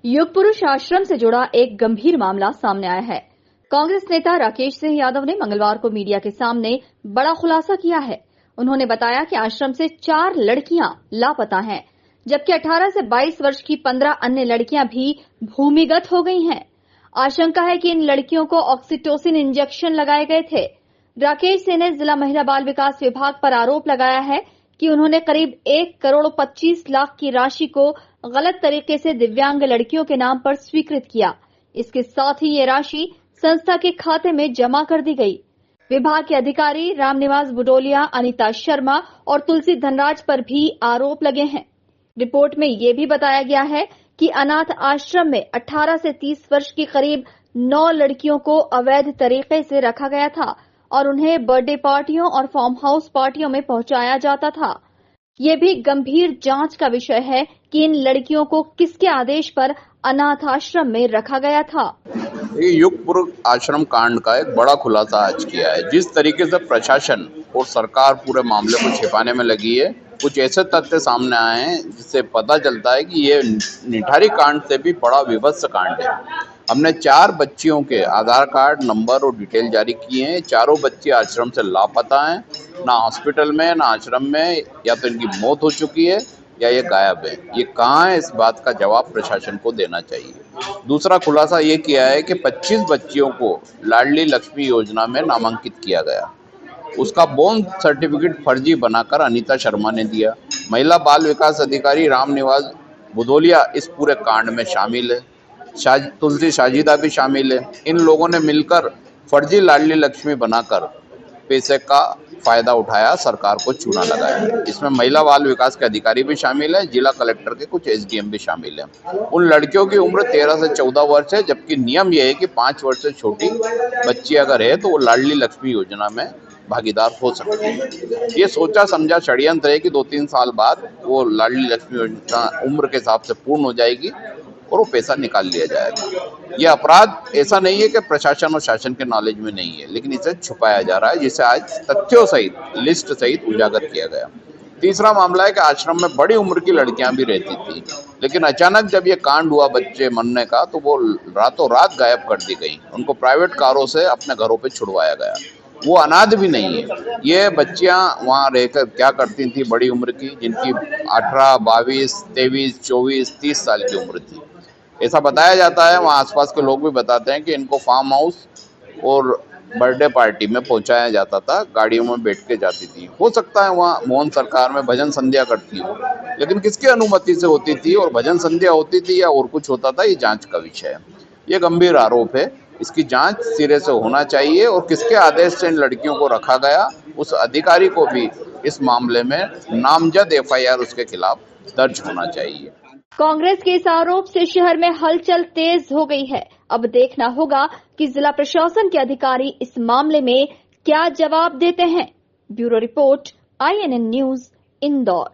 युग पुरुष आश्रम से जुड़ा एक गंभीर मामला सामने आया है। कांग्रेस नेता राकेश सिंह यादव ने मंगलवार को मीडिया के सामने बड़ा खुलासा किया है। उन्होंने बताया कि आश्रम से 4 लड़कियां लापता हैं, जबकि 18 से 22 वर्ष की 15 अन्य लड़कियां भी भूमिगत हो गई हैं। आशंका है कि इन लड़कियों को ऑक्सीटोसिन इंजेक्शन लगाए गए थे। राकेश सिंह ने जिला महिला बाल विकास विभाग पर आरोप लगाया है कि उन्होंने करीब 1 करोड़ 25 लाख की राशि को गलत तरीके से दिव्यांग लड़कियों के नाम पर स्वीकृत किया। इसके साथ ही ये राशि संस्था के खाते में जमा कर दी गई। विभाग के अधिकारी रामनिवास बुडोलिया, अनीता शर्मा और तुलसी धनराज पर भी आरोप लगे हैं। रिपोर्ट में ये भी बताया गया है कि अनाथ आश्रम में 18 से 30 वर्ष की करीब 9 लड़कियों को अवैध तरीके से रखा गया था और उन्हें बर्थडे पार्टियों और फार्म हाउस पार्टियों में पहुंचाया जाता था। ये भी गंभीर जांच का विषय है कि इन लड़कियों को किसके आदेश पर अनाथ आश्रम में रखा गया था। ये युगपुर आश्रम कांड का एक बड़ा खुलासा आज किया है। जिस तरीके से प्रशासन और सरकार पूरे मामले को छिपाने में लगी है, कुछ ऐसे तथ्य सामने आए हैं जिससे पता चलता है कि ये निठारी कांड से भी बड़ा विभत्स कांड है। हमने 4 बच्चियों के आधार कार्ड नंबर और डिटेल जारी किए हैं। चारों बच्ची आश्रम से लापता हैं, ना हॉस्पिटल में ना आश्रम में। या तो इनकी मौत हो चुकी है या ये गायब है। ये कहाँ है, इस बात का जवाब प्रशासन को देना चाहिए। दूसरा खुलासा ये किया है कि 25 बच्चियों को लाडली लक्ष्मी योजना में नामांकित किया गया। उसका बोर्न सर्टिफिकेट फर्जी बनाकर अनीता शर्मा ने दिया। महिला बाल विकास अधिकारी रामनिवास बुदोलिया इस पूरे कांड में शामिल है। तुलसी साजिदा भी शामिल है। इन लोगों ने मिलकर फर्जी लाडली लक्ष्मी बनाकर पैसे का फायदा उठाया, सरकार को चूना लगाया। इसमें महिला बाल विकास के अधिकारी भी शामिल है, जिला कलेक्टर के कुछ एसडीएम भी शामिल हैं। उन लड़कियों की उम्र 13 से 14 वर्ष है, जबकि नियम यह है कि 5 वर्ष से छोटी बच्ची अगर है तो वो लाडली लक्ष्मी योजना में भागीदार हो सकती है। ये सोचा समझा षड्यंत्र है कि 2-3 साल बाद वो लाडली लक्ष्मी योजना उम्र के हिसाब से पूर्ण हो जाएगी और वो पैसा निकाल लिया जाएगा। ये अपराध ऐसा नहीं है कि प्रशासन और शासन के नॉलेज में नहीं है, लेकिन इसे छुपाया जा रहा है, जिसे आज तथ्यों सहित, लिस्ट सहित उजागर किया गया। तीसरा मामला है कि आश्रम में बड़ी उम्र की लड़कियां भी रहती थी, लेकिन अचानक जब ये कांड हुआ बच्चे मरने का, तो वो रातों रात गायब कर दी गई। उनको प्राइवेट कारों से अपने घरों पे छुड़वाया गया। वो अनाथ भी नहीं है। ये बच्चियां वहाँ रहकर क्या करती थी, बड़ी उम्र की, जिनकी 18, 22, 23, 24, 30 साल की उम्र थी। ऐसा बताया जाता है, वहाँ आसपास के लोग भी बताते हैं कि इनको फार्म हाउस और बर्थडे पार्टी में पहुंचाया जाता था, गाड़ियों में बैठ के जाती थी। हो सकता है वहाँ मोहन सरकार में भजन संध्या करती हो, लेकिन किसकी अनुमति से होती थी और भजन संध्या होती थी या और कुछ होता था, ये जांच का विषय है। ये गंभीर आरोप है, इसकी जांच सिरे से होना चाहिए और किसके आदेश से इन लड़कियों को रखा गया, उस अधिकारी को भी इस मामले में नामजद एफआईआर उसके खिलाफ दर्ज होना चाहिए। कांग्रेस के इस आरोप से शहर में हलचल तेज हो गई है। अब देखना होगा कि जिला प्रशासन के अधिकारी इस मामले में क्या जवाब देते हैं। Bureau report, INN news, Indore.